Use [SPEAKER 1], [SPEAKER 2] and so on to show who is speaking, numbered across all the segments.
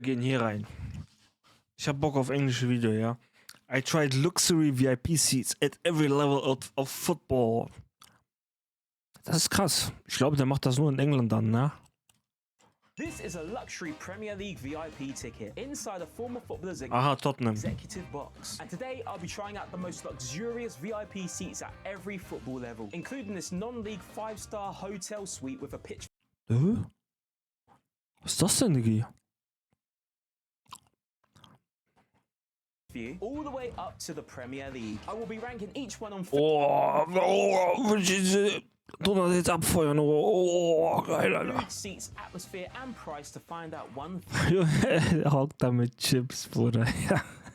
[SPEAKER 1] Wir gehen hier rein. Ich hab Bock auf englische Video, ja. I tried luxury VIP seats at every level of football. Das ist krass. Ich glaube, der macht das nur in England dann, ne?
[SPEAKER 2] This is a luxury Premier League VIP ticket inside a former footballer's
[SPEAKER 1] Tottenham.
[SPEAKER 2] executive box. And today I'll be trying out the most luxurious VIP seats at every football level, including this non-league 5-star hotel suite with a pitch
[SPEAKER 1] Was ist das denn, Diggi?
[SPEAKER 2] view all the way up to the Premier League. I will be ranking each one on
[SPEAKER 1] Du das jetzt abfeuern. Geil, Alter.
[SPEAKER 2] food, seats, atmosphere and price to find out one
[SPEAKER 1] Er hockt da mit Chips, Bruder.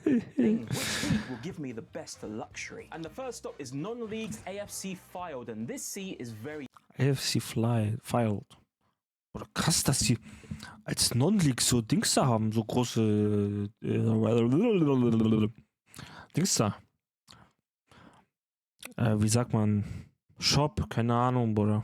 [SPEAKER 2] thing. Which league will give me the best luxury? And the first stop is non-league's AFC Filed, and this seat is very
[SPEAKER 1] AFC Filed. Oder krass, dass die als Non-League so Dings da haben, so große Dings da. Wie sagt man? Shop, keine Ahnung, Bruder.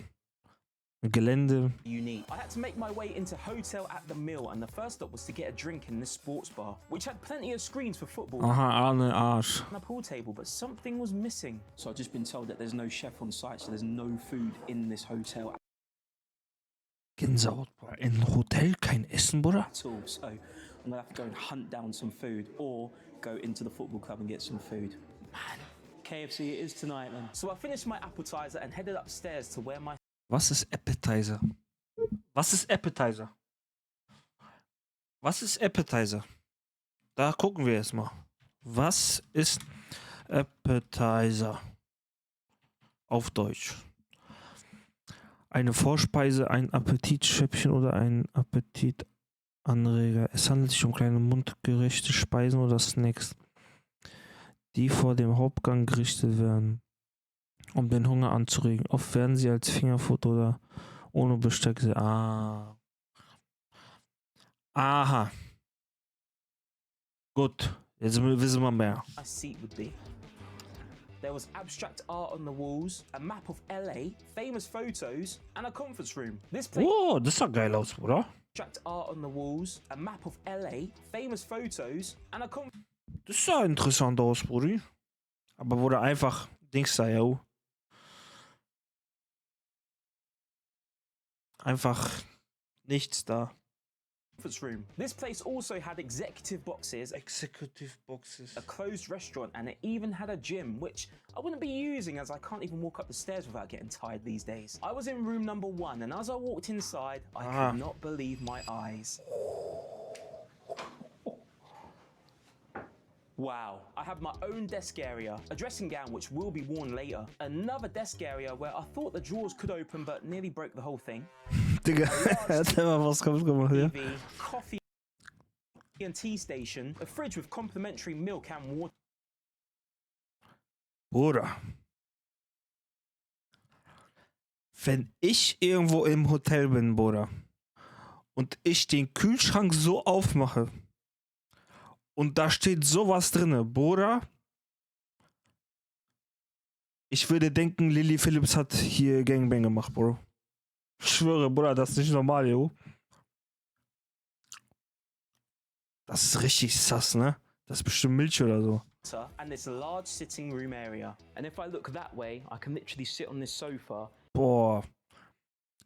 [SPEAKER 1] Gelände.
[SPEAKER 2] unique. I had to make my way into Hotel at the Mill, and the first stop was to get a drink in this sports bar, which had plenty of screens for football
[SPEAKER 1] Aha, Arne Arsch.
[SPEAKER 2] and a pool table, but something was missing. So I've just been told that there's no chef on site, so there's no food in this hotel
[SPEAKER 1] Gänsehaut, Bruder. In Hotel kein Essen, Bruder?
[SPEAKER 2] at all. So I'm gonna have to go and hunt down some food, or go into the football club and get some food. Man, KFC it is tonight, man. So I finished my appetizer and headed upstairs to where my
[SPEAKER 1] Was ist Appetizer? Was ist Appetizer? Was ist Appetizer? Da gucken wir jetzt mal. Was ist Appetizer? Auf Deutsch. Eine Vorspeise, ein Appetitschäppchen oder ein Appetitanreger. Es handelt sich um kleine mundgerechte Speisen oder Snacks, die vor dem Hauptgang gerichtet werden, um den Hunger anzuregen. Oft werden sie als Fingerfood oder ohne Besteck. Aha. Gut, jetzt wissen wir mehr.
[SPEAKER 2] seat would be. There was abstract art on the walls, a map of LA, famous photos, and a conference room. This place
[SPEAKER 1] Oh, das sah geil aus, oder?
[SPEAKER 2] abstract art on the walls, a map of LA, famous photos, and a conference
[SPEAKER 1] Das sah interessant aus, Brudi. Aber wurde einfach Dings da, yo. Einfach nichts da.
[SPEAKER 2] room. This place also had executive boxes,
[SPEAKER 1] Executive Boxes.
[SPEAKER 2] a closed restaurant, and it even had a gym, which I wouldn't be using as I can't even walk up the stairs without getting tired these days. I was in room number 1, and as I walked inside, I could not believe my eyes. Wow, I have my own desk area, a dressing gown which will be worn later, another desk area where I thought the drawers could open but nearly broke the whole thing,
[SPEAKER 1] Digga, er hat immer was kaputt gemacht, ja?
[SPEAKER 2] TV, coffee and tea station, a fridge with complimentary milk and water.
[SPEAKER 1] Bruder. Wenn ich irgendwo im Hotel bin, Bruder, und ich den Kühlschrank so aufmache und da steht sowas drinne, Bruder, ich würde denken, Lily Phillips hat hier Gangbang gemacht, Bro. Ich schwöre, Bruder, das ist nicht normal, yo. Das ist richtig sass, ne? Das ist bestimmt Milch oder so.
[SPEAKER 2] And this large sitting room area. And if I look that way, I can literally sit on this sofa.
[SPEAKER 1] Boah.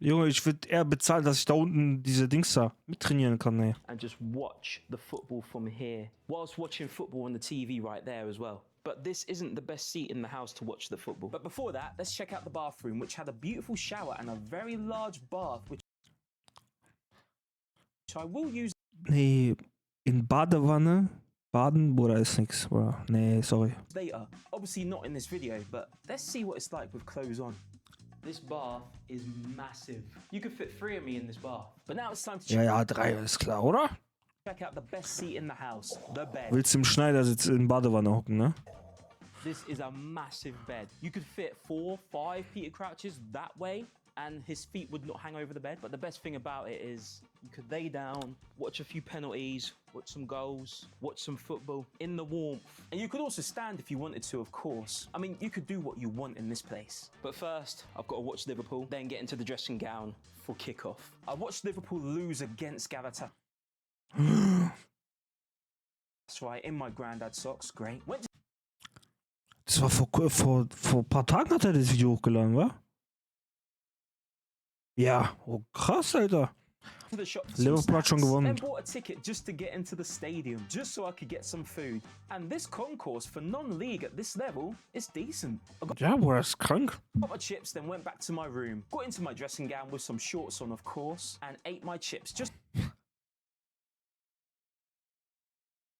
[SPEAKER 1] Junge, ich würde eher bezahlen, dass ich da unten diese Dings da mittrainieren kann, ey.
[SPEAKER 2] And just watch the football from here, whilst watching football on the TV right there as well. But this isn't the best seat in the house to watch the football. But before that, let's check out the bathroom, which had a beautiful shower and a very large bath, which I will use
[SPEAKER 1] Nee, in Badewanne baden, Bruder, ist nix, Bruder. Nee, sorry.
[SPEAKER 2] later. Obviously not in this video, but let's see what it's like with clothes on. This bath is massive. You could fit 3 of me in this bath. But now it's time to
[SPEAKER 1] Ja, 3 ist klar, oder?
[SPEAKER 2] check out the best seat in the house, the bed.
[SPEAKER 1] Willst du im Schneidersitz in Badewanne hocken, ne?
[SPEAKER 2] This is a massive bed. You could fit 4, 5 Peter Crouches that way, and his feet would not hang over the bed. But the best thing about it is you could lay down, watch a few penalties, watch some goals, watch some football in the warmth. And you could also stand if you wanted to, of course. I mean, you could do what you want in this place. But first, I've got to watch Liverpool, then get into the dressing gown for kickoff. I watched Liverpool lose against Galatasaray. That's right, in my granddad's socks. Great. Went to
[SPEAKER 1] Das war vor ein paar Tagen hat er das Video hochgeladen, wa? Ja, oh krass, Alter.
[SPEAKER 2] the shop for some
[SPEAKER 1] Liverpool hat schon
[SPEAKER 2] snacks,
[SPEAKER 1] gewonnen.
[SPEAKER 2] then bought a ticket just to get into the stadium, just so I could get some food. And this concourse for non-league at this level is decent. I got
[SPEAKER 1] Ja, Bruder, ist krank.
[SPEAKER 2] my chips, then went back to my room, got into my dressing gown with some shorts on, of course, and ate my chips just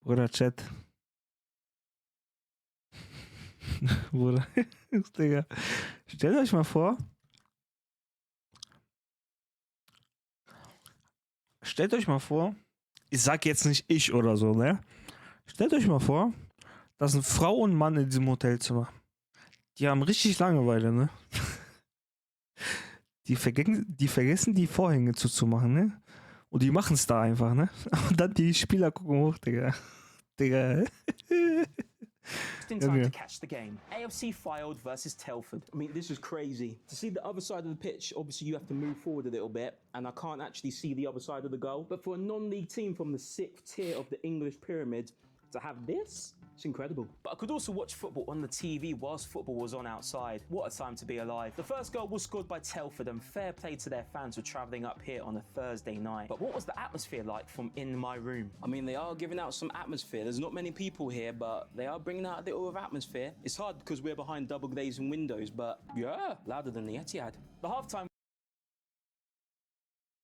[SPEAKER 1] Bruder, Chat. Bruder, Digga. Stellt euch mal vor. Stellt euch mal vor. Ich sag jetzt nicht ich oder so, ne? Stellt euch mal vor, da sind Frau und Mann in diesem Hotelzimmer. Die haben richtig Langeweile, ne? Die vergessen die Vorhänge zuzumachen, ne? Und die machen es da einfach, ne? Und dann die Spieler gucken hoch, Digga. Digga.
[SPEAKER 2] in time to catch the game. AFC Fylde versus Telford. I mean, this is crazy. To see the other side of the pitch, obviously you have to move forward a little bit, and I can't actually see the other side of the goal. But for a non-league team from the 6th tier of the English pyramid to have this, it's incredible. But I could also watch football on the TV whilst football was on outside. What a time to be alive. The first goal was scored by Telford, and fair play to their fans for travelling up here on a Thursday night. But what was the atmosphere like from in my room? I mean, they are giving out some atmosphere. There's not many people here, but they are bringing out a little of atmosphere. It's hard because we're behind double glazing windows, but yeah, louder than the Etihad. The halftime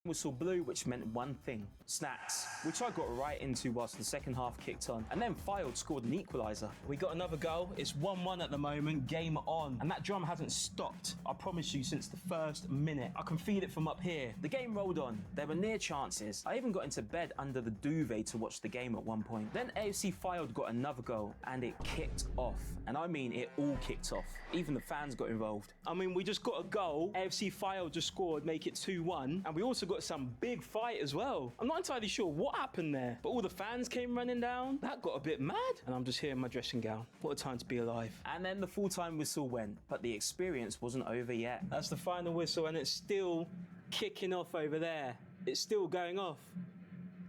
[SPEAKER 2] whistle blew, which meant one thing: snacks, which I got right into whilst the second half kicked on. And then Fylde scored an equaliser. We got another goal. It's 1-1 at the moment, game on. And that drum hasn't stopped, I promise you, since the first minute. I can feel it from up here. The game rolled on. There were near chances. I even got into bed under the duvet to watch the game at one point. Then AFC Fylde got another goal, and it kicked off. And I mean, it all kicked off. Even the fans got involved. I mean, we just got a goal. AFC Fylde just scored, make it 2-1. And we also got some big fight as well. I'm not entirely sure what happened there, but all the fans came running down. That got a bit mad. And I'm just here in my dressing gown. What a time to be alive. And then the full-time whistle went, but the experience wasn't over yet. That's the final whistle, and it's still kicking off over there. It's still going off.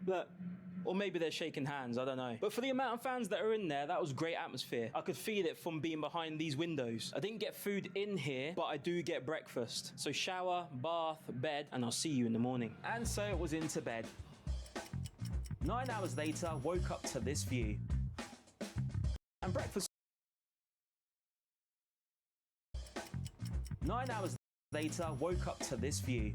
[SPEAKER 2] Look. Or maybe they're shaking hands, I don't know. But for the amount of fans that are in there, that was great atmosphere. I could feel it from being behind these windows. I didn't get food in here, but I do get breakfast. So shower, bath, bed, and I'll see you in the morning. And so it was into bed. 9 hours later, woke up to this view. And breakfast... 9 hours later, woke up to this view.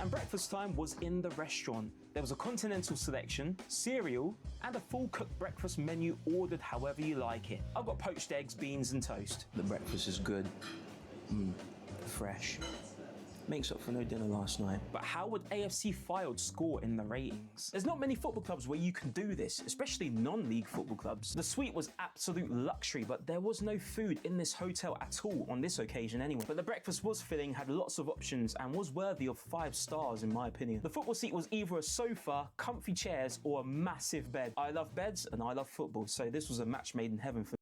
[SPEAKER 2] And breakfast time was in the restaurant. There was a continental selection, cereal, and a full-cooked breakfast menu ordered however you like it. I've got poached eggs, beans, and toast. The breakfast is good. Fresh. Makes up for no dinner last night. But how would AFC Fylde score in the ratings? There's not many football clubs where you can do this, especially non-league football clubs. The suite was absolute luxury, but there was no food in this hotel at all on this occasion anyway. But the breakfast was filling, had lots of options, and was worthy of 5 stars in my opinion. The football seat was either a sofa, comfy chairs, or a massive bed. I love beds and I love football, so this was a match made in heaven for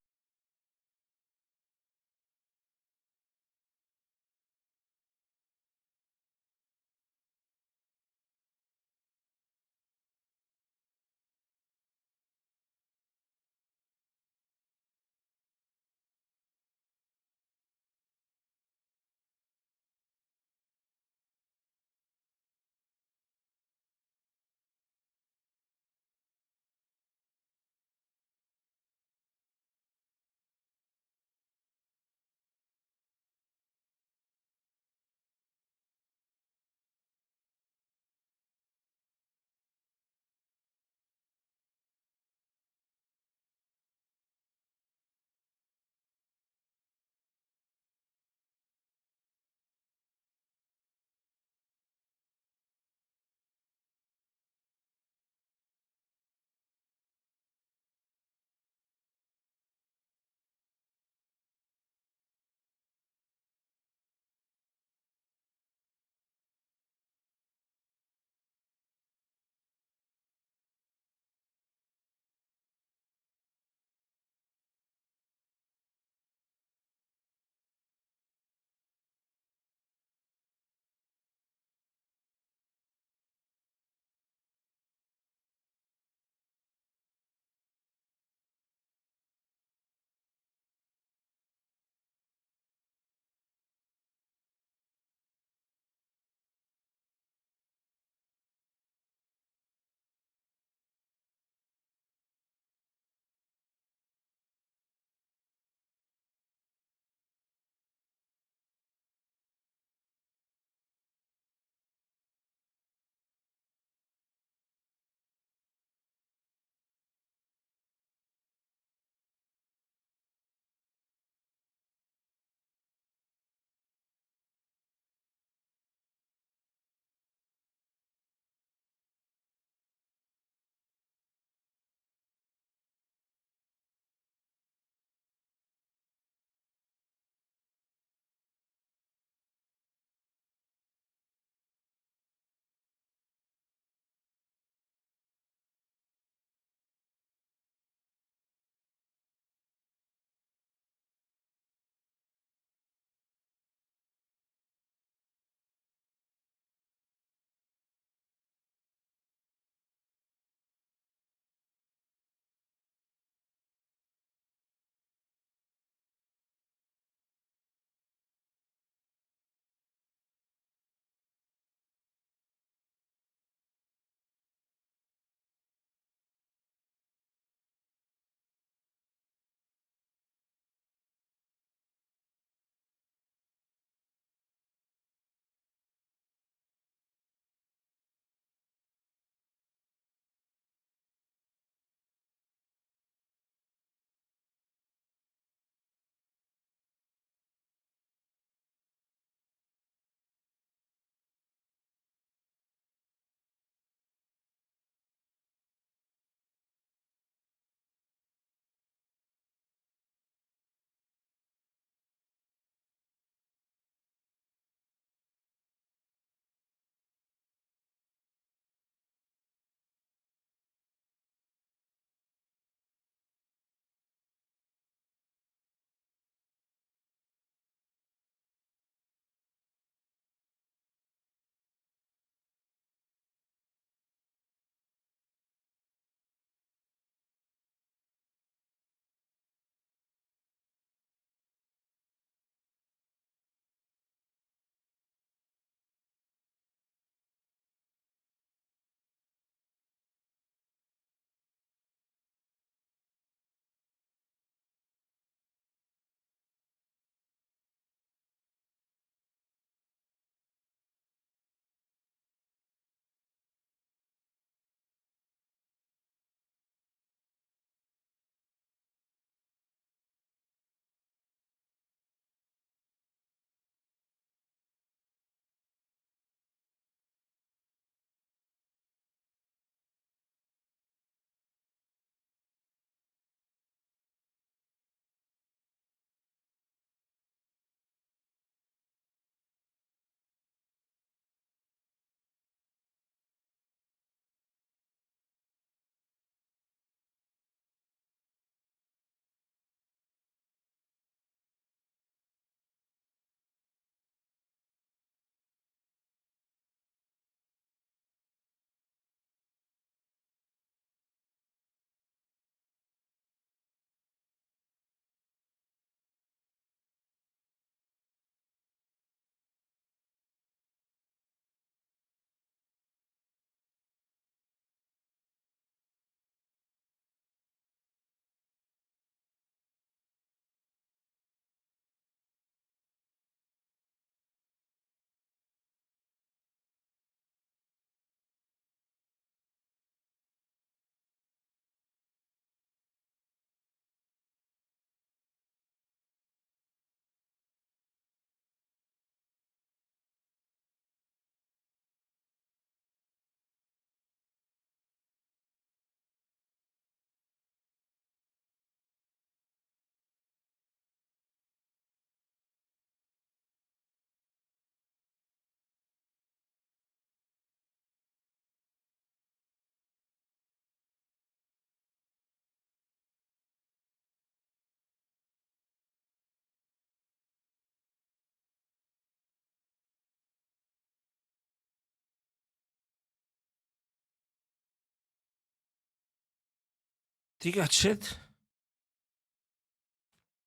[SPEAKER 1] Digga, Chat.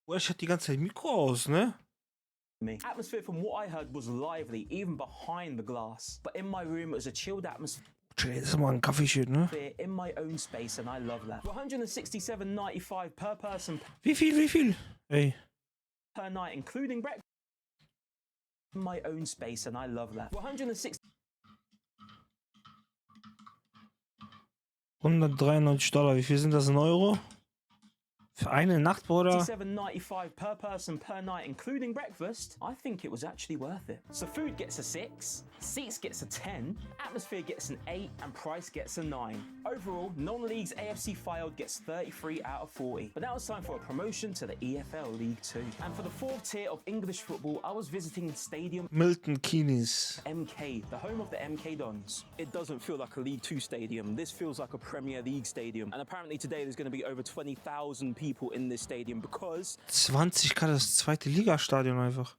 [SPEAKER 1] Boah, ich hatte die ganze Zeit Mikro aus, ne?
[SPEAKER 2] Me. Atmosphere, from what I heard, was lively, even behind the glass. But in my room, it was a chilled atmosphere
[SPEAKER 1] Chat, das ist mal ein Kaffeeshit, ne?
[SPEAKER 2] in my own space, and I love that. 167.95 per person
[SPEAKER 1] Wie viel? Ey.
[SPEAKER 2] per night, including breakfast. In my own space, and I love that. 160.
[SPEAKER 1] $193. Wie viel sind das in Euro? Für eine Nacht, Bruder?
[SPEAKER 2] 67.95 per person per night, including breakfast. I think it was actually worth it. So food gets a 6, seats gets a 10, atmosphere gets an 8, and price gets a 9. Overall, non-leagues AFC filed gets 33 out of 40. But now it's time for a promotion to the EFL League 2. And for the fourth tier of English football, I was visiting Stadium
[SPEAKER 1] Milton Keynes.
[SPEAKER 2] MK, the home of the MK Dons. It doesn't feel like a League 2 stadium. This feels like a Premier League stadium. And apparently today there's going to be over 20,000 people in this stadium because
[SPEAKER 1] 20k, das zweite Ligastadion einfach.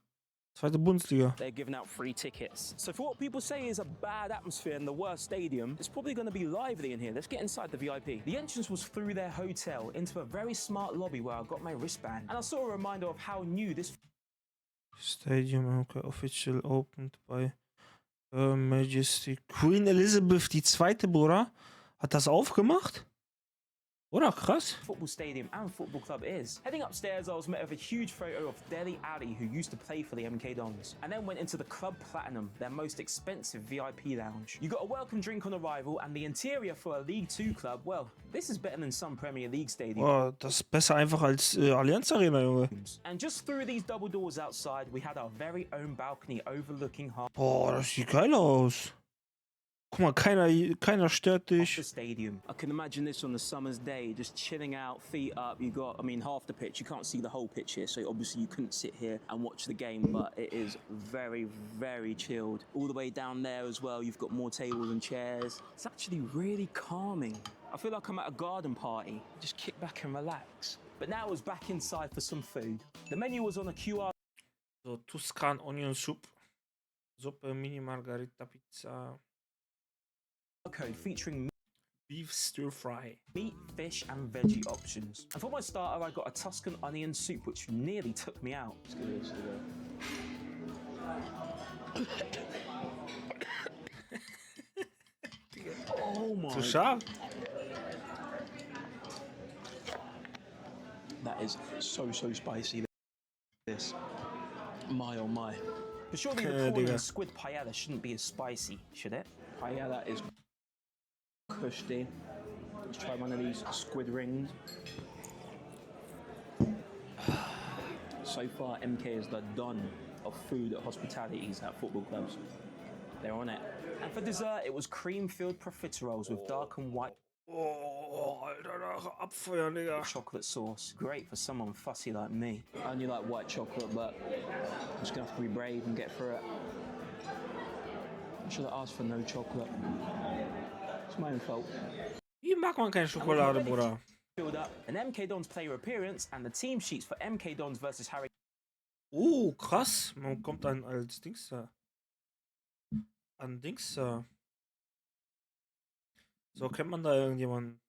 [SPEAKER 1] Zweite Bundesliga.
[SPEAKER 2] they're giving out free tickets. So for what people say is a bad atmosphere in the worst stadium, it's probably going to be lively in here. Let's get inside the VIP. The entrance was through their hotel into a very smart lobby where I got my wristband. And I saw a reminder of how new this
[SPEAKER 1] Stadium, okay, official opened by Her Majesty Queen Elizabeth II, Bruder. Hat das aufgemacht? Oder krass.
[SPEAKER 2] football stadium and football club is. Heading upstairs, I was met with a huge photo of Dele Alli, who used to play for the MK Dons, and then went into the Club Platinum, their most expensive VIP lounge. You got a welcome drink on arrival, and the interior for a League 2 club, well, this is better than some Premier League stadiums.
[SPEAKER 1] Boah, das ist besser einfach als Allianz Arena, Junge.
[SPEAKER 2] And just through these double doors outside, we had our very own balcony overlooking half
[SPEAKER 1] Boah, das sieht geil aus. Guck mal, keiner stört dich.
[SPEAKER 2] the stadium. I can imagine this on a summer's day, just chilling out, feet up. You got, I mean, half the pitch. You can't see the whole pitch here, so obviously you couldn't sit here and watch the game, but it is very, very chilled. All the way down there as well, you've got more tables and chairs. It's actually really calming. I feel like I'm at a garden party. Just kick back and relax. But now I was back inside for some food. The menu was on a QR
[SPEAKER 1] So, Tuscan Onion Soup. Suppe, Mini Margarita Pizza.
[SPEAKER 2] code featuring
[SPEAKER 1] Beef Stir Fry.
[SPEAKER 2] meat, fish, and veggie options. And for my starter, I got a Tuscan onion soup, which nearly took me out. Let's give this a go. Oh my!
[SPEAKER 1] Zu scharf?
[SPEAKER 2] That is so spicy. This, my oh my. But surely the corn
[SPEAKER 1] Digga.
[SPEAKER 2] and squid paella shouldn't be as spicy, should it? Paella is cushy. Let's try one of these squid rings. So far, MK is the don of food at hospitalities at football clubs. They're on it. And for dessert, it was cream-filled profiteroles with dark and white
[SPEAKER 1] Oh, Alter, nach abfeuern, Digga.
[SPEAKER 2] chocolate sauce. Great for someone fussy like me. I only like white chocolate, but I'm just gonna have to be brave and get through it. I should have asked for no chocolate. It's my own fault.
[SPEAKER 1] Wie mag man keine Schokolade, Bruder?
[SPEAKER 2] Filled up an MK Dons player appearance and the team sheets for MK Dons versus Harry
[SPEAKER 1] Krass. Man kommt dann als Dings da. An Dings da. So, kennt man da irgendjemanden?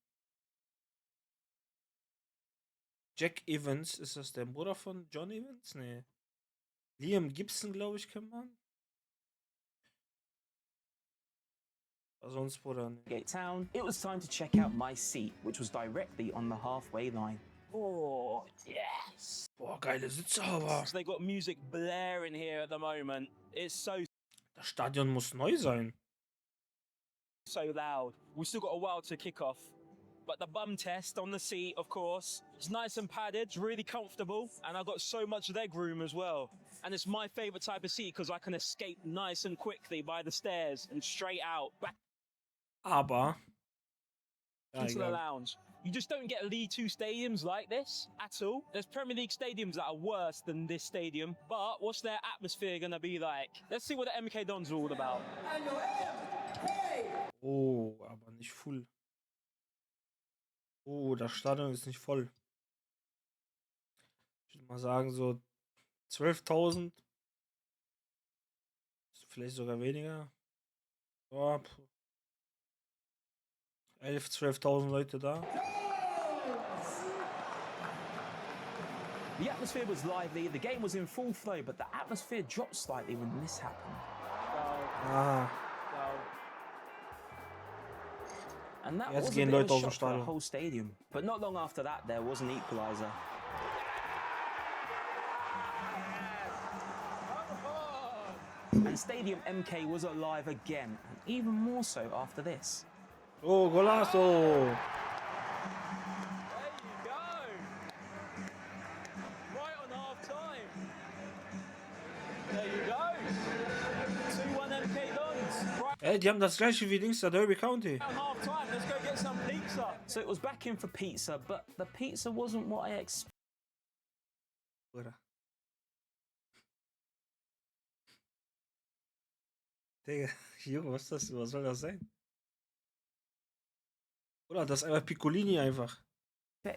[SPEAKER 1] Jack Evans, ist das der Bruder von John Evans? Nee. Liam Gibson, glaube ich, kennt man. Sonst, Bruder, nee.
[SPEAKER 2] Gate Town. It was time to check out my seat, which was directly on the halfway line. Oh, yes.
[SPEAKER 1] Boah, geile Sitze aber.
[SPEAKER 2] So they got music blaring here at the moment. It's
[SPEAKER 1] Das Stadion muss neu sein.
[SPEAKER 2] so loud. We've still got a while to kick off. But the bum test on the seat, of course, it's nice and padded, it's really comfortable, and I've got so much leg room as well. And it's my favorite type of seat because I can escape nice and quickly by the stairs and straight out back
[SPEAKER 1] Aber. Ja,
[SPEAKER 2] into the
[SPEAKER 1] egal.
[SPEAKER 2] lounge. You just don't get League 2 stadiums like this at all. There's Premier League stadiums that are worse than this stadium, but what's their atmosphere gonna be like? Let's see what the MK Dons are all about.
[SPEAKER 1] Oh, aber nicht full. Oh, das Stadion ist nicht voll. Ich würde mal sagen, so 12.000. Vielleicht sogar weniger. Ja, 11.000, 12.000 Leute da.
[SPEAKER 2] The atmosphere was lively, the game was in full flow, but the atmosphere dropped slightly when this happened.
[SPEAKER 1] Ah,
[SPEAKER 2] And that
[SPEAKER 1] Jetzt
[SPEAKER 2] was a
[SPEAKER 1] gehen
[SPEAKER 2] bit of
[SPEAKER 1] Leute
[SPEAKER 2] a
[SPEAKER 1] aus dem
[SPEAKER 2] shock for the
[SPEAKER 1] Stadion.
[SPEAKER 2] whole stadium. But not long after that, there was an equalizer. And Stadium MK was alive again, and even more so after this.
[SPEAKER 1] oh, golazo.
[SPEAKER 2] There you go! Right on half time. There you go! 2-1 MK Dons. Right
[SPEAKER 1] Ey, die haben das gleiche wie Dings da, Derby County.
[SPEAKER 2] on half time, let's go get some pizza. So it was back in for pizza, but the pizza wasn't what I expected.
[SPEAKER 1] Oder? Digga, Junge, was ist das? Was soll das sein? Oder das ist einfach Piccolini einfach.
[SPEAKER 2] I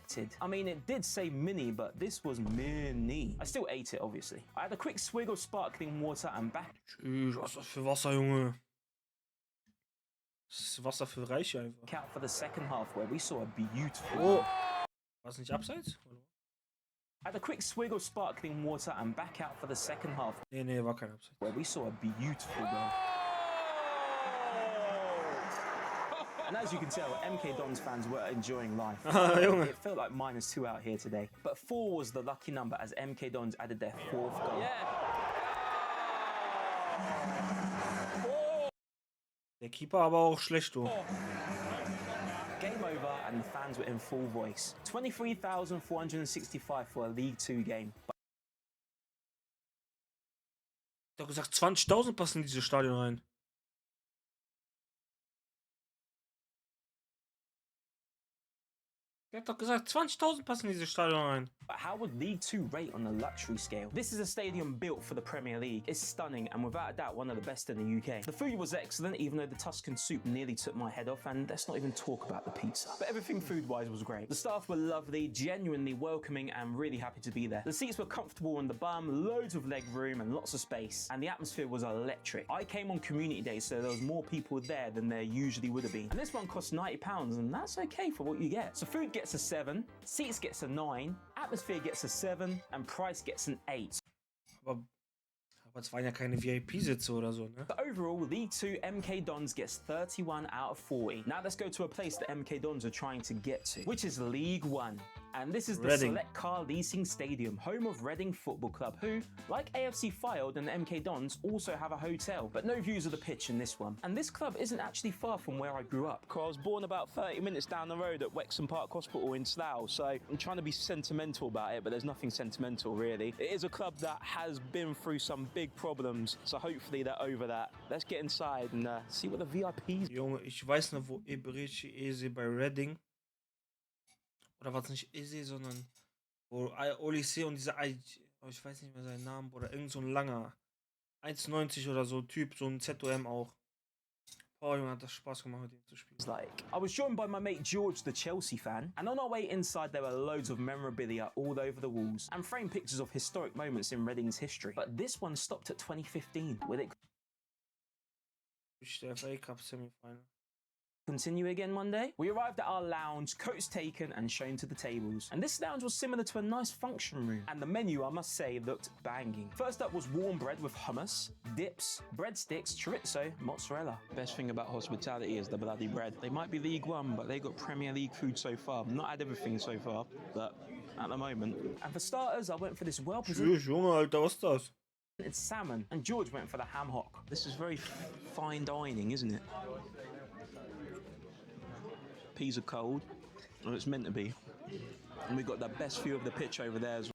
[SPEAKER 2] mean, it did say mini, but this was mini. I still ate it, obviously. I had a quick swig of sparkling water and back
[SPEAKER 1] Tschüss, was ist das für Wasser, Junge? Das ist Wasser für Reiche einfach.
[SPEAKER 2] out for the second half, where we saw a beautiful.
[SPEAKER 1] Oh! War es nicht abseits?
[SPEAKER 2] I had a quick swig of sparkling water and back out for the second half,
[SPEAKER 1] Nee, war kein Abseits.
[SPEAKER 2] where we saw a beautiful goal. And as you can tell, MK Dons fans were enjoying life.
[SPEAKER 1] Ah, Junge.
[SPEAKER 2] It felt like -2 out here today. But 4 was the lucky number as MK Dons added their 4th goal.
[SPEAKER 1] Der Keeper aber auch schlecht, du.
[SPEAKER 2] Game over and the fans were in full voice. 23,465 for a League 2 game.
[SPEAKER 1] Ich hab doch gesagt, 20.000 passen in dieses Stadion rein. Ich hab doch gesagt, 20.000 passen in dieses Stadion rein.
[SPEAKER 2] But how would League 2 rate on the luxury scale? This is a stadium built for the Premier League. It's stunning and without a doubt one of the best in the UK. The food was excellent, even though the Tuscan soup nearly took my head off, and let's not even talk about the pizza. But everything food-wise was great. The staff were lovely, genuinely welcoming, and really happy to be there. The seats were comfortable on the bum, loads of leg room and lots of space, and the atmosphere was electric. I came on community day, so there was more people there than there usually would have been. And this one cost £90, and that's okay for what you get. So food gets a 7, seats gets a 9, atmosphere gets a 7, and price gets an 8.
[SPEAKER 1] Aber es waren ja keine VIP-Sitze oder so, ne?
[SPEAKER 2] But overall, League 2 MK Dons gets 31 out of 40. Now let's go to a place that MK Dons are trying to get to, which is League 1. And this is the
[SPEAKER 1] Reading.
[SPEAKER 2] Select Car Leasing Stadium, home of Reading Football Club, who, like AFC Fylde and the MK Dons, also have a hotel, but no views of the pitch in this one. And this club isn't actually far from where I grew up. I was born about 30 minutes down the road at Wexham Park Hospital in Slough, so I'm trying to be sentimental about it, but there's nothing sentimental really. It is a club that has been through some big problems, so hopefully they're over that. Let's get inside and see what the VIPs.
[SPEAKER 1] Junge, ich weiß noch, wo Eberechi Eze bei Reading. Oder war es nicht Eze, sondern wo Olise und dieser, ich weiß nicht mehr seinen Namen, oder irgend so ein langer 1,90 oder so Typ, so ein ZOM auch. Oh, Junge, hat das Spaß gemacht, mit ihm zu spielen.
[SPEAKER 2] Like, I was joined by my mate George, the Chelsea fan, and on our way inside there were loads of memorabilia all over the walls and framed pictures of historic moments in Reading's history. But this one stopped at 2015, with it
[SPEAKER 1] Der FA Cup Semifinal.
[SPEAKER 2] continue again Monday. We arrived at our lounge, coats taken and shown to the tables. And this lounge was similar to a nice function room. And the menu, I must say, looked banging. First up was warm bread with hummus, dips, breadsticks, chorizo, mozzarella. Best thing about hospitality is the bloody bread. They might be League 1, but they got Premier League food so far. Not had everything so far, but at the moment. And for starters, I went for this well-presented
[SPEAKER 1] Tschüss, Junge, Alter, was ist das?
[SPEAKER 2] salmon. And George went for the ham hock. This is very fine dining, isn't it? Peas are cold, and it's meant to be. And we've got the best view of the pitch over there as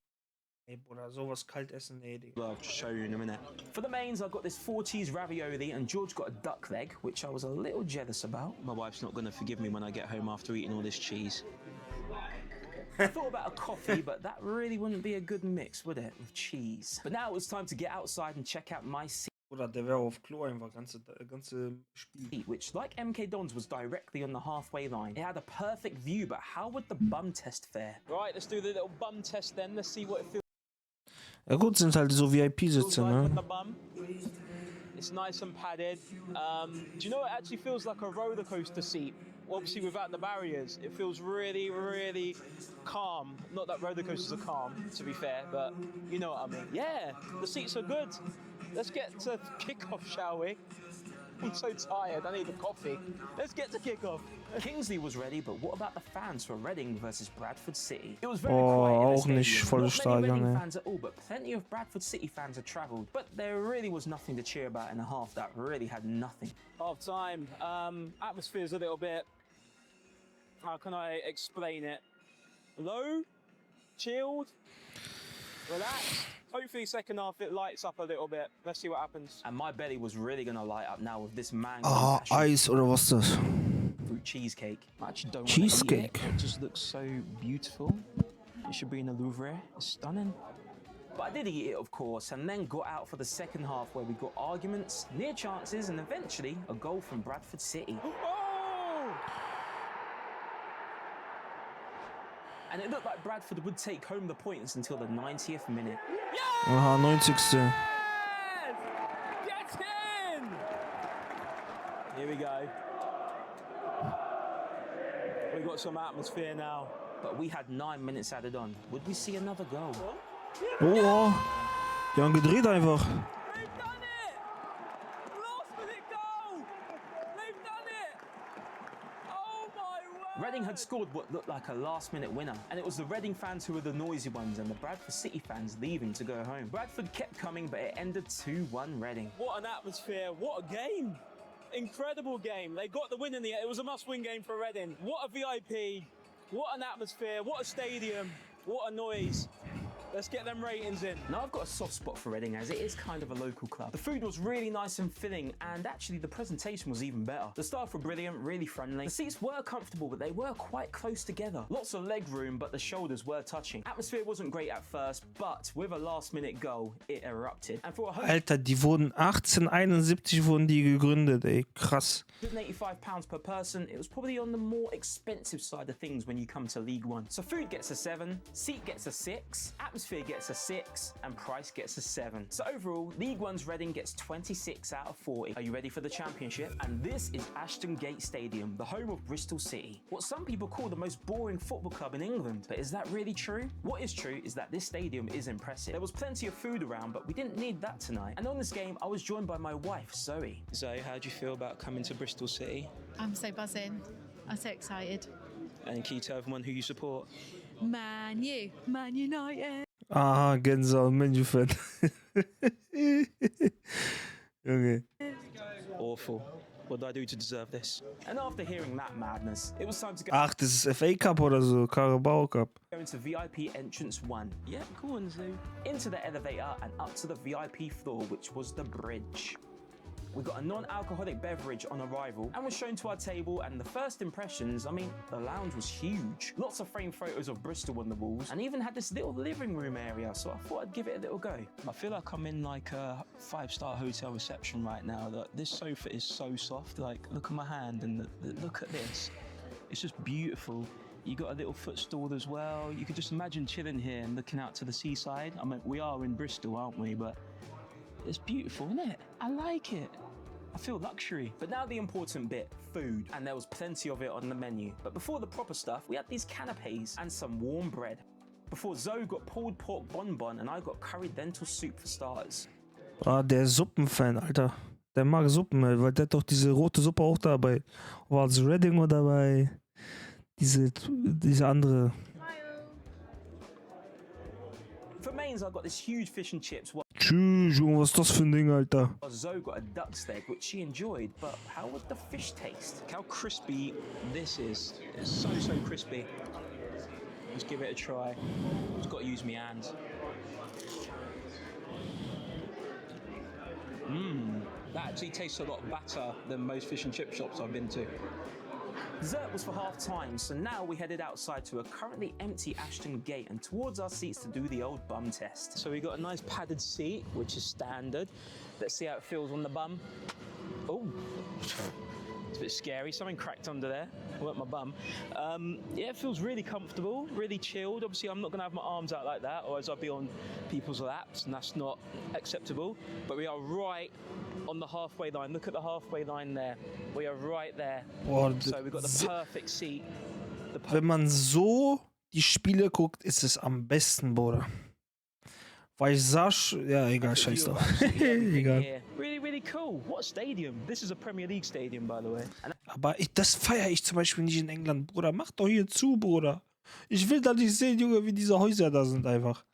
[SPEAKER 1] Ey, Bruder, sowas kalt essen, nee, Digga.
[SPEAKER 2] well. I'll just show you in a minute. For the mains, I got this 4-cheese ravioli, and George got a duck leg, which I was a little jealous about. My wife's not going to forgive me when I get home after eating all this cheese. I thought about a coffee, but that really wouldn't be a good mix, would it, with cheese? But now it was time to get outside and check out my seat,
[SPEAKER 1] Bruder, der wäre auf Klo einfach, ganze Spiel.
[SPEAKER 2] which, like MK Dons, was directly on the halfway line. It had a perfect view, but how would the bum test fare? Right, let's do the little bum test then. Let's see what it feels
[SPEAKER 1] Ja gut, sind halt so VIP-Sitze,
[SPEAKER 2] like on
[SPEAKER 1] ne?
[SPEAKER 2] the bum. It's nice and padded. Do you know it actually feels like a roller coaster seat? obviously without the barriers, it feels really, really calm. Not that roller coasters are calm, to be fair, but you know what I mean. Yeah, the seats are good. Let's get to kickoff, shall we? I'm so tired, I need a coffee. Let's get to kickoff. Kingsley was ready, but what about the fans for Reading versus Bradford City? It was very quiet in the
[SPEAKER 1] auch nicht
[SPEAKER 2] stadium.
[SPEAKER 1] volles
[SPEAKER 2] Not many
[SPEAKER 1] Stadion,
[SPEAKER 2] Reading
[SPEAKER 1] ey.
[SPEAKER 2] fans at all, but plenty of Bradford City fans had travelled. But there really was nothing to cheer about in a half that really had nothing. Half time, atmosphere's a little bit, how can I explain it? Low, chilled, relaxed. Hopefully second half it lights up a little bit. Let's see what happens. And my belly was really gonna light up now with this mango
[SPEAKER 1] Ah, Eis oder was ist das?
[SPEAKER 2] fruit cheesecake. I actually don't
[SPEAKER 1] Cheesecake.
[SPEAKER 2] want to eat it. It just looks so beautiful. It should be in the Louvre. It's stunning. But I did eat it, of course, and then got out for the second half where we got arguments, near chances, and eventually a goal from Bradford City. Oh! And it looked like Bradford would take home the points until the 90th minute.
[SPEAKER 1] Aha, 90.
[SPEAKER 2] Get in! Here we go. We got some atmosphere now. But we had 9 minutes added on. Would we see another goal?
[SPEAKER 1] Oh, die haben gedreht einfach.
[SPEAKER 2] They've done it! Last minute goal! They've done it! Oh my word! Reading had scored what looked like a last minute winner, and it was the Reading fans who were the noisy ones and the Bradford City fans leaving to go home. Bradford kept coming, but it ended 2-1 Reading. What an atmosphere, what a game! Incredible game. They got the win in the end. It was a must-win game for Reading. What a VIP, what an atmosphere, what a stadium, what a noise. Let's get them ratings in. Now I've got a soft spot for Reading as it is kind of a local club. The food was really nice and filling, and actually the presentation was even better. The staff were brilliant, really friendly. The seats were comfortable, but they were quite close together. Lots of leg room, but the shoulders were touching. Atmosphere wasn't great at first, but with a last-minute goal, it erupted. And for
[SPEAKER 1] Alter, die wurden 1871 wurden die gegründet, ey. Krass.
[SPEAKER 2] £185 per person, it was probably on the more expensive side of things when you come to League One. So food gets a 7, seat gets a 6, atmosphere gets a 6, and price gets a 7. So overall, League One's Reading gets 26 out of 40. Are you ready for the championship? And this is Ashton Gate Stadium, the home of Bristol City. What some people call the most boring football club in England. But is that really true? What is true is that this stadium is impressive. There was plenty of food around, but we didn't need that tonight. And on this game, I was joined by my wife, Zoe. Zoe, how do you feel about coming to Bristol City?
[SPEAKER 3] I'm so buzzing. I'm so excited.
[SPEAKER 2] And can you tell everyone who you support?
[SPEAKER 3] Man U, Man United.
[SPEAKER 1] Aha, Gänsehaut, Menu-Fan. Junge.
[SPEAKER 2] Awful. What did I do to deserve this? And after hearing that madness, it was time to go
[SPEAKER 1] Ach, das ist FA Cup oder so, Carabao Cup.
[SPEAKER 2] into VIP entrance 1. Yeah, go on, Zoo. Into the elevator and up to the VIP floor, which was the bridge. We got a non-alcoholic beverage on arrival and was shown to our table, and the first impressions, I mean, the lounge was huge. Lots of framed photos of Bristol on the walls and even had this little living room area, so I thought I'd give it a little go. I feel like I'm in like a 5-star hotel reception right now. Like, this sofa is so soft, like look at my hand and look at this. It's just beautiful. You got a little footstool as well. You could just imagine chilling here and looking out to the seaside. I mean, we are in Bristol, aren't we? But it's beautiful, isn't it? I like it. I feel luxury. But now the important bit, food. And there was plenty of it on the menu. But before the proper stuff, we had these canapes and some warm bread. Before Zoe got pulled pork bonbon and I got curried lentil soup for starters.
[SPEAKER 1] Ah, der Suppenfan, Alter. Der mag Suppen, ey, weil der hat doch diese rote Suppe auch dabei. War das Reading oder bei diese andere?
[SPEAKER 2] For mains, I got this huge fish and chips.
[SPEAKER 1] Tschüss, Junge, was ist das für ein Ding, Alter?
[SPEAKER 2] Zoe got a duck's leg, which she enjoyed, but how would the fish taste? Look how crispy this is. It's so crispy. Let's give it a try. Just got to use my hands. That actually tastes a lot better than most fish and chip shops I've been to. Dessert was for half time, so now we headed outside to a currently empty Ashton Gate and towards our seats to do the old bum test. So we got a nice padded seat, which is standard. Let's see how it feels on the bum. Oh, It's a bit scary. Something cracked under there. Hurt my bum. Yeah, it feels really comfortable, really chilled. Obviously, I'm not going to have my arms out like that, or else I'll be on people's laps, and that's not acceptable. But we are right on the halfway line. Look at the halfway line there. We are right there.
[SPEAKER 1] Boah,
[SPEAKER 2] So we've got the perfect seat.
[SPEAKER 1] wenn man so die Spiele guckt, ist es am besten, Bruder. Weil Sasch, ja, egal, scheiß drauf. Egal.
[SPEAKER 2] Really, really cool. What a stadium. This is a Premier League stadium, by the way.
[SPEAKER 1] Aber das feiere ich zum Beispiel nicht in England, Bruder. Mach doch hier zu, Bruder. Ich will da nicht sehen, Junge, wie diese Häuser da sind einfach.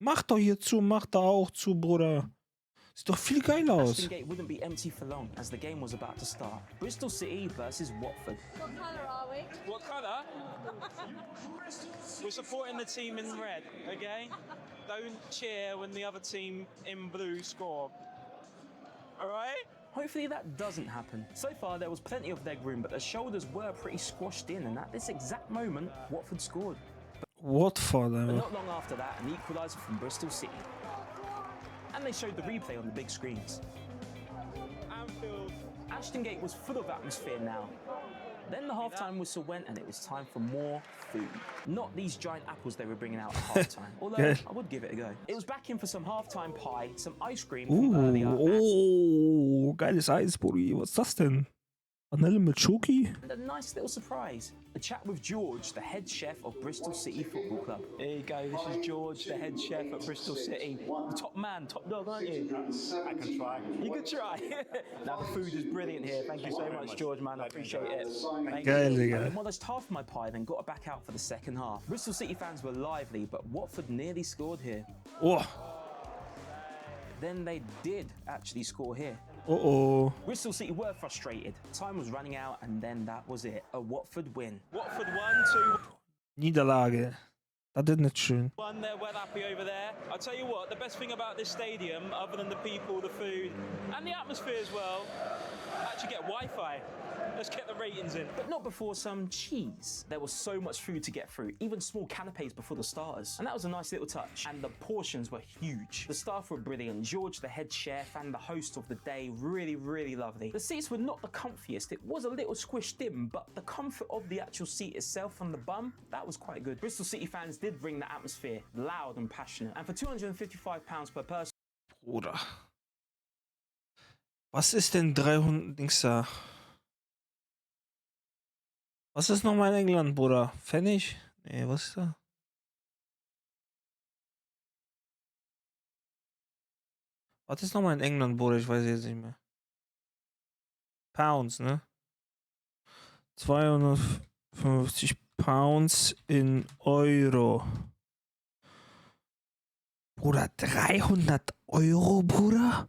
[SPEAKER 1] Mach doch hier zu, mach da auch zu, Bruder. Sieht doch viel geiler aus.
[SPEAKER 2] Ashton Gate wouldn't be empty for long as the game was about to start. Bristol City versus Watford.
[SPEAKER 3] What colour are we?
[SPEAKER 2] What colour? We're supporting the team in red, okay? Don't cheer when the other team in blue score. Alright? Hopefully that doesn't happen. So far there was plenty of leg room, but the shoulders were pretty squashed in, and at this exact moment, Watford scored.
[SPEAKER 1] Watford,
[SPEAKER 2] But
[SPEAKER 1] Alter.
[SPEAKER 2] not long after that, an equaliser from Bristol City. And they showed the replay on the big screens. Anfield. Ashton Gate was full of atmosphere now. Then the halftime whistle went and it was time for more food. Not these giant apples they were bringing out at halftime, although
[SPEAKER 1] Good.
[SPEAKER 2] I would give it a go. It was back in for some halftime pie, some ice cream from earlier,
[SPEAKER 1] Oh, geiles Eis, Brudi. Was ist das denn? Vanille mit Schoki?
[SPEAKER 2] and a nice little surprise. A chat with George, the head chef of Bristol City Football Club. There you go, this is George, the head chef at Bristol City. The top man, top dog, aren't you?
[SPEAKER 4] I can try.
[SPEAKER 2] You could try. Now the food is brilliant here. Thank you so much, George, man. I appreciate it. Thank
[SPEAKER 1] Geil,
[SPEAKER 2] you.
[SPEAKER 1] Digga.
[SPEAKER 2] I demolished half my pie, then got back out for the second half. Bristol City fans were lively, but Watford nearly scored here.
[SPEAKER 1] Oh,
[SPEAKER 2] Then they did actually score here.
[SPEAKER 1] oh.
[SPEAKER 2] Bristol City were frustrated. Time was running out, and then that was it. A Watford win. Watford 1-2.
[SPEAKER 1] Niederlage. Das ist nicht schön.
[SPEAKER 2] One, they're well happy over there. I'll tell you what, the best thing about this stadium, other than the people, the food, and the atmosphere as well, actually get Wi-Fi. Let's get the ratings in. But not before some cheese. There was so much food to get through, even small canapes before the starters. And that was a nice little touch. And the portions were huge. The staff were brilliant. George, the head chef, and the host of the day, really, really lovely. The seats were not the comfiest. It was a little squished in, but the comfort of the actual seat itself and the bum, that was quite good. Bristol City fans did bring the atmosphere, loud and passionate. And for £255 per person,
[SPEAKER 1] Bruder. Was ist denn 300 Dings da? Was ist nochmal in England, Bruder? Pfennig? Nee, was ist da? Was ist nochmal in England, Bruder? Ich weiß jetzt nicht mehr. Pounds, ne? 250 Pounds in Euro. Bruder, 300 Euro, Bruder?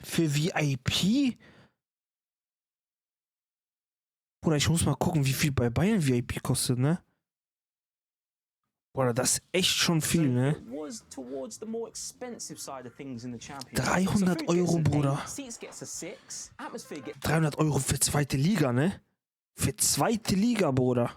[SPEAKER 1] Für VIP? Bruder, ich muss mal gucken, wie viel bei Bayern VIP kostet, ne? Bruder, das ist echt schon viel, ne?
[SPEAKER 2] it was towards the more expensive side of things in the championship.
[SPEAKER 1] 300
[SPEAKER 2] So food gets
[SPEAKER 1] Euro,
[SPEAKER 2] an
[SPEAKER 1] Bruder.
[SPEAKER 2] 8, seats gets a 6, atmosphere gets
[SPEAKER 1] 300 Euro für zweite Liga, ne? Für zweite Liga, Bruder.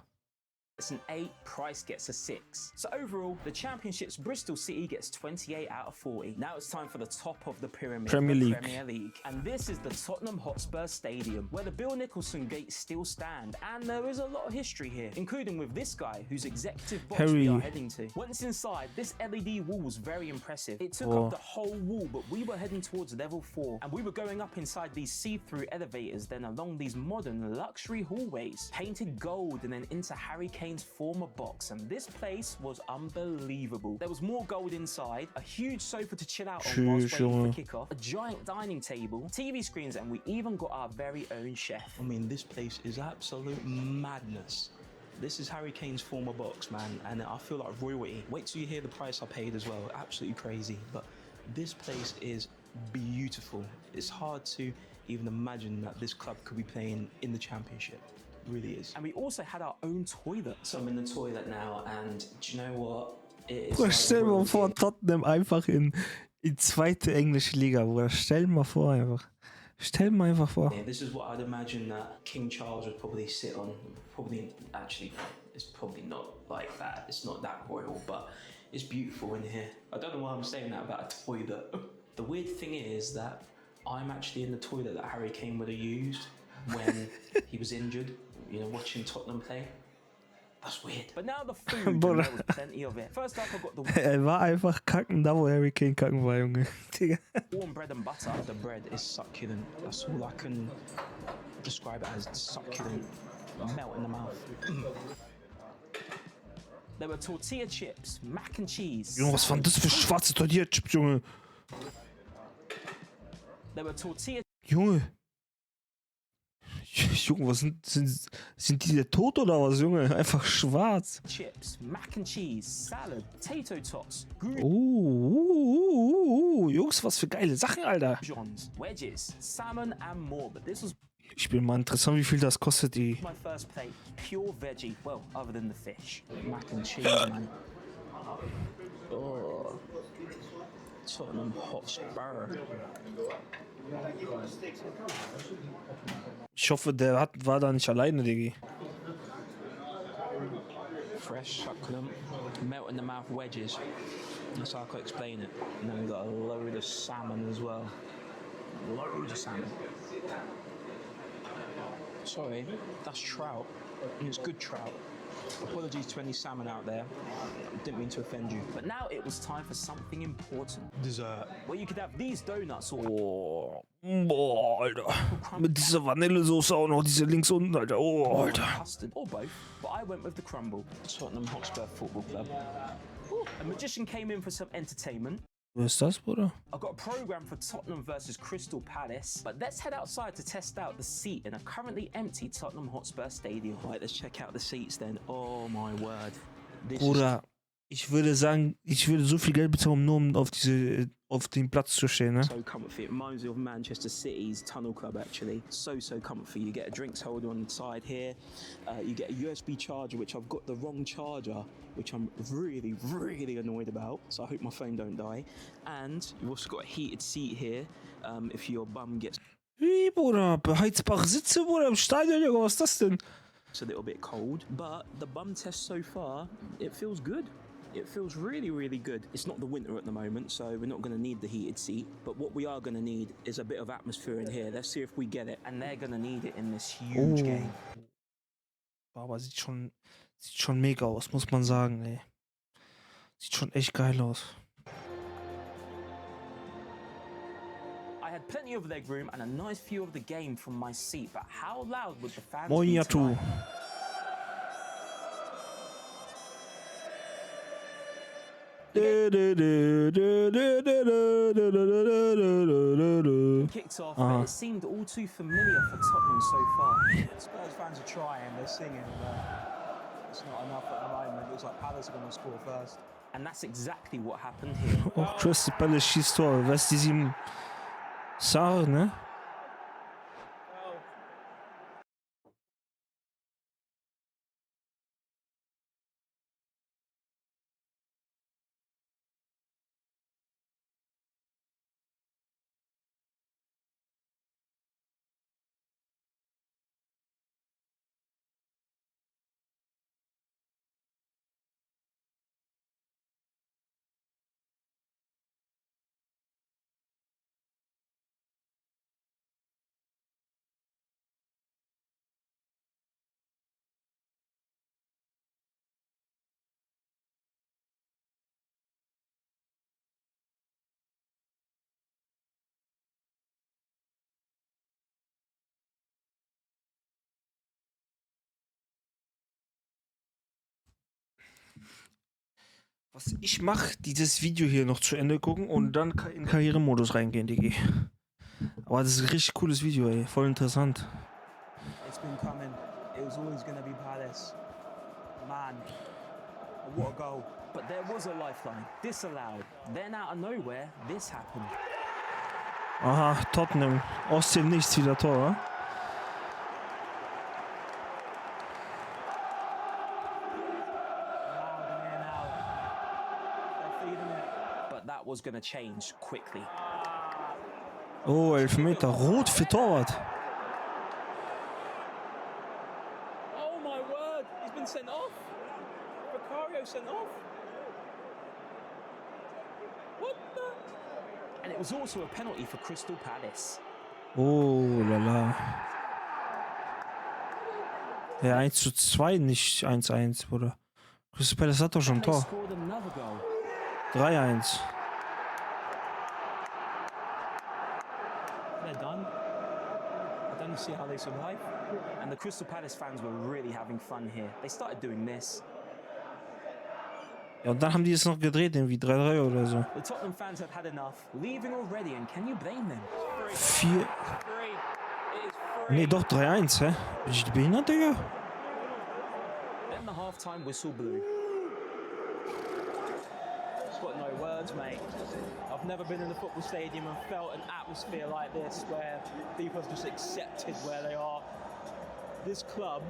[SPEAKER 2] an 8, price gets a 6. So overall, the championship's Bristol City gets 28 out of 40. Now it's time for the top of the pyramid,
[SPEAKER 1] Premier
[SPEAKER 2] the
[SPEAKER 1] League.
[SPEAKER 2] Premier League. And this is the Tottenham Hotspur Stadium, where the Bill Nicholson gates still stand. And there is a lot of history here, including with this guy, whose executive box we are
[SPEAKER 1] Harry.
[SPEAKER 2] heading to. Once inside, this LED wall was very impressive. It took
[SPEAKER 1] Oh.
[SPEAKER 2] up the whole wall, but we were heading towards level 4. And we were going up inside these see-through elevators, then along these modern luxury hallways, painted gold and then into Harry Kane's former box. And this place was unbelievable. There was more gold inside, a huge sofa to chill out on whilst waiting
[SPEAKER 1] Junge.
[SPEAKER 2] for kickoff, a giant dining table, TV screens, and we even got our very own chef. I mean, this place is absolute madness. This is Harry Kane's former box, man, and I feel like royalty. Wait till you hear the price I paid as well. Absolutely crazy. But this place is beautiful. It's hard to even imagine that this club could be playing in the championship. It really is. And we also had our own toilet. So I'm in the toilet now, and do you know what? It is
[SPEAKER 1] Bruder,
[SPEAKER 2] like
[SPEAKER 1] stell mal
[SPEAKER 2] royalty.
[SPEAKER 1] vor, Tottenham einfach in zweite englische Liga, Bruder. Stell mal vor einfach. Stell mal einfach vor.
[SPEAKER 2] Yeah, this is what I'd imagine that King Charles would probably sit on. Probably, actually, it's probably not like that. It's not that royal, but it's beautiful in here. I don't know why I'm saying that about a toilet. The weird thing is that I'm actually in the toilet that Harry Kane would have used when he was injured, you know, watching Tottenham play. That's weird. But now the food, and
[SPEAKER 1] Bruder.
[SPEAKER 2] there was plenty of it. First up, I got the
[SPEAKER 1] Er war einfach kacken, da wo Harry Kane kacken war, Junge. Digga.
[SPEAKER 2] warm bread and butter. The bread is succulent. That's all I can describe it as, succulent. Melt in the mouth. There were tortilla chips, mac and cheese.
[SPEAKER 1] Junge, was waren das für schwarze Tortilla-Chips, Junge?
[SPEAKER 2] There were tortilla
[SPEAKER 1] Junge. Junge, was sind die tot oder was, Junge? Einfach schwarz.
[SPEAKER 2] chips, mac and cheese, salad, potato tots,
[SPEAKER 1] Jungs, was für geile Sachen, Alter.
[SPEAKER 2] goujons, wedges, salmon and more. But this was
[SPEAKER 1] Ich bin mal interessant, wie viel das kostet, die.
[SPEAKER 2] my first plate, pure veggie. Well, other than the fish. Mac and cheese, man. Oh, Tottenham Hotspur.
[SPEAKER 1] Ich hoffe, der war da nicht alleine, Diggi.
[SPEAKER 2] Fresh, succulent, melt in the mouth wedges. That's how I could explain it. And then we've got a load of salmon as well. Loads of salmon. Sorry, that's trout. And it's good trout. Apologies to any salmon out there. Didn't mean to offend you. But now it was time for something important. Dessert. Well, you could have these donuts or
[SPEAKER 1] Boah, Alter. Mit dieser Vanillesoße auch noch, diese links unten, Alter. Oh, Alter.
[SPEAKER 2] custard or both. But I went with the crumble. Tottenham Hotspur Football Club. Ooh, a magician came in for some entertainment.
[SPEAKER 1] Wer ist das, Bruder?
[SPEAKER 2] I've got a program for Tottenham versus Crystal Palace, but let's head outside to test out the seat in a currently empty Tottenham Hotspur Stadium. Right, let's check out the seats then. Oh my word. This
[SPEAKER 1] Bruder, ich würde sagen, ich würde so viel Geld bezahlen, nur um auf den Platz zu stehen, ne?
[SPEAKER 2] is so comfy. It reminds me of Manchester City's Tunnel Club actually. So comfy. You get a drinks holder on the side here. You get a USB charger, which I've got the wrong charger, which I'm really annoyed about. So I hope my phone don't die. And you've also got a heated seat here if your bum gets
[SPEAKER 1] Wie, Bruder? Beheizbare Sitze, Bruder, im Stadion, Junge, was ist das denn?
[SPEAKER 2] a little bit cold, but the bum test so far, it feels good. It feels really good. It's not the winter at the moment, so we're not going to need the heated seat, but what we are going to need is a bit of atmosphere in here. Let's see if we get it, and they're going to need it in this huge game.
[SPEAKER 1] Aber sieht schon mega aus, muss man sagen, ey. Sieht schon echt geil aus.
[SPEAKER 2] I had plenty of leg room and a nice view of the game from my seat, but how loud would the fans
[SPEAKER 1] Moin,
[SPEAKER 2] be
[SPEAKER 1] Jatu.
[SPEAKER 2] tonight? Kicked off, but it seemed all too familiar for Tottenham so far.
[SPEAKER 4] Spurs fans are trying, they're singing, but it's not enough at the moment. It looks like Palace are going to score first.
[SPEAKER 2] And that's exactly what happened here.
[SPEAKER 1] Oh, Crystal Palace schießt Tor. Wer ist die 7? Sarr, ne? Was ich mache, dieses Video hier noch zu Ende gucken und dann in Karrieremodus reingehen, Digi. Aber das ist ein richtig cooles Video, ey. Voll interessant.
[SPEAKER 4] It's been coming. It was always going to be Palace. Man, what a goal.
[SPEAKER 2] But there was a lifeline, disallowed. Then out of nowhere, this happened.
[SPEAKER 1] Aha, Tottenham. Aus dem Nichts wieder Tor, wa?
[SPEAKER 4] Loud in here now. They're feeding it.
[SPEAKER 2] But that was going to change quickly.
[SPEAKER 1] Oh, Elfmeter. Rot für Torwart.
[SPEAKER 4] Oh my word, he's been sent off. Vicario sent off. What the?
[SPEAKER 2] And it was also a penalty for Crystal Palace.
[SPEAKER 1] Oh, lala. Ja, 1:2, nicht 1:1, Bruder. Crystal Palace hat doch schon ein
[SPEAKER 2] And they
[SPEAKER 1] Tor.
[SPEAKER 2] scored another goal.
[SPEAKER 1] 3:1.
[SPEAKER 2] They're done. I don't see how they survive. And the Crystal Palace fans were really having fun here. They started doing this.
[SPEAKER 1] Ja, und dann haben die es noch gedreht, irgendwie 3:3 oder so.
[SPEAKER 2] The Tottenham fans have had enough, leaving already, and can you blame them?
[SPEAKER 1] 4. Nee, doch 3:1, hä? Bin ich behindert, Digga?
[SPEAKER 2] Then the halftime whistle blew.
[SPEAKER 4] I've got no words, mate. I've never been in a football stadium and felt an atmosphere like this where people have just accepted where they are. This club,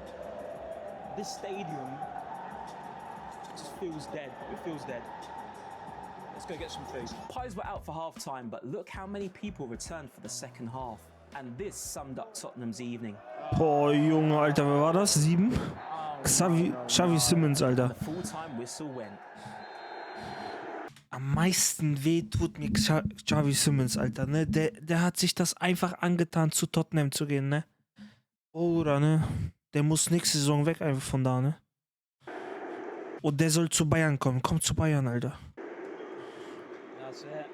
[SPEAKER 4] this stadium, just feels dead. It feels dead. Let's go get some food.
[SPEAKER 2] Pies were out for halftime, but look how many people returned for the second half. And this summed up Tottenham's evening.
[SPEAKER 1] Boah, Junge, Alter, wer war das? 7? Xavi Simmons, Alter.
[SPEAKER 2] The full-time whistle went.
[SPEAKER 1] Am meisten weh tut mir Xavi Simmons, Alter, ne? Der hat sich das einfach angetan, zu Tottenham zu gehen, ne? Oder, ne? Der muss nächste Saison weg, einfach von da, ne? Und der soll zu Bayern kommen. Komm zu Bayern, Alter.
[SPEAKER 4] That's it.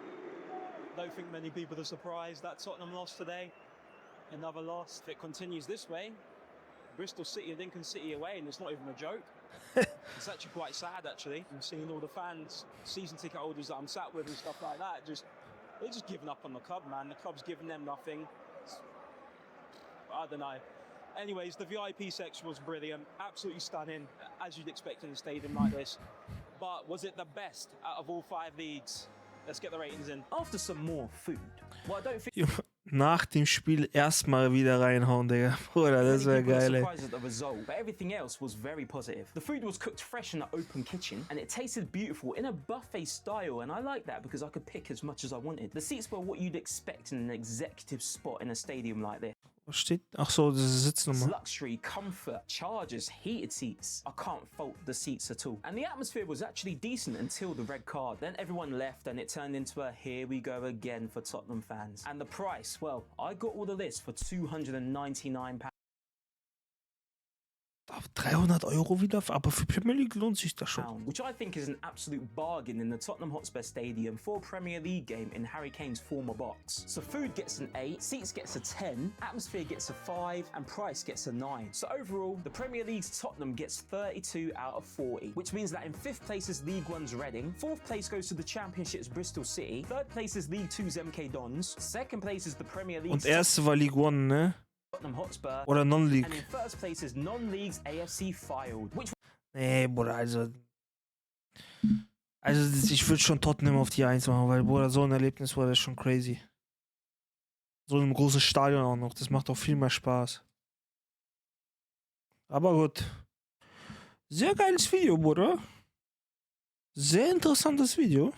[SPEAKER 4] Don't think many people are surprised that Tottenham lost today. Another loss. If it continues this way, Bristol City and Lincoln City away, and it's not even a joke. It's actually quite sad, actually. I'm seeing all the fans, season ticket holders that I'm sat with and stuff like that, they're just giving up on the club, man. The club's giving them nothing. I don't know. Anyways, the VIP section was brilliant, absolutely stunning, as you'd expect in a stadium like this. But was it the best out of all 5 leagues? Let's get the ratings in.
[SPEAKER 2] After some more food, well, I don't think
[SPEAKER 1] Nach dem Spiel erstmal wieder reinhauen, Digga. Bruder, das wäre
[SPEAKER 2] people were
[SPEAKER 1] geil, ey.
[SPEAKER 2] surprised at the result, but everything else was very positive. The food was cooked fresh in an open kitchen, and it tasted beautiful in a buffet style, and I like that because I could pick as much as I wanted. The seats were what you'd expect in an executive spot in a stadium like this.
[SPEAKER 1] Was steht? Ach so, das ist
[SPEAKER 2] It's
[SPEAKER 1] Sitznummer.
[SPEAKER 2] luxury, comfort, chargers, heated seats. I can't fault the seats at all. And the atmosphere was actually decent until the red card. Then everyone left and it turned into a here we go again for Tottenham fans. And the price, well, I got all of this for £299.
[SPEAKER 1] 300 € wieder, aber für Premier League lohnt sich das schon.
[SPEAKER 2] Which I think is an absolute bargain in the Tottenham Hotspur Stadium for a Premier League game in Harry Kane's former box. So food gets an 8, seats gets a 10, atmosphere gets a 5, and price gets a 9. So overall, the Premier League's Tottenham gets 32 out of 40, which means that in 5th place is League 1's Reading, 4th place goes to the Championship's Bristol City, 3rd place is League 2's MK Dons, 2nd place is the Premier League's
[SPEAKER 1] Und erste war League One, ne?
[SPEAKER 2] Tottenham Hotspur,
[SPEAKER 1] Oder
[SPEAKER 2] and
[SPEAKER 1] Non-League.
[SPEAKER 2] in 1st place is non-league's AFC Fylde, which
[SPEAKER 1] Nee, Bruder, also ich würde schon Tottenham auf die 1 machen, weil, Bruder, so ein Erlebnis war das schon crazy. So ein großes Stadion auch noch, das macht auch viel mehr Spaß. Aber gut. Sehr geiles Video, Bruder. Sehr interessantes Video.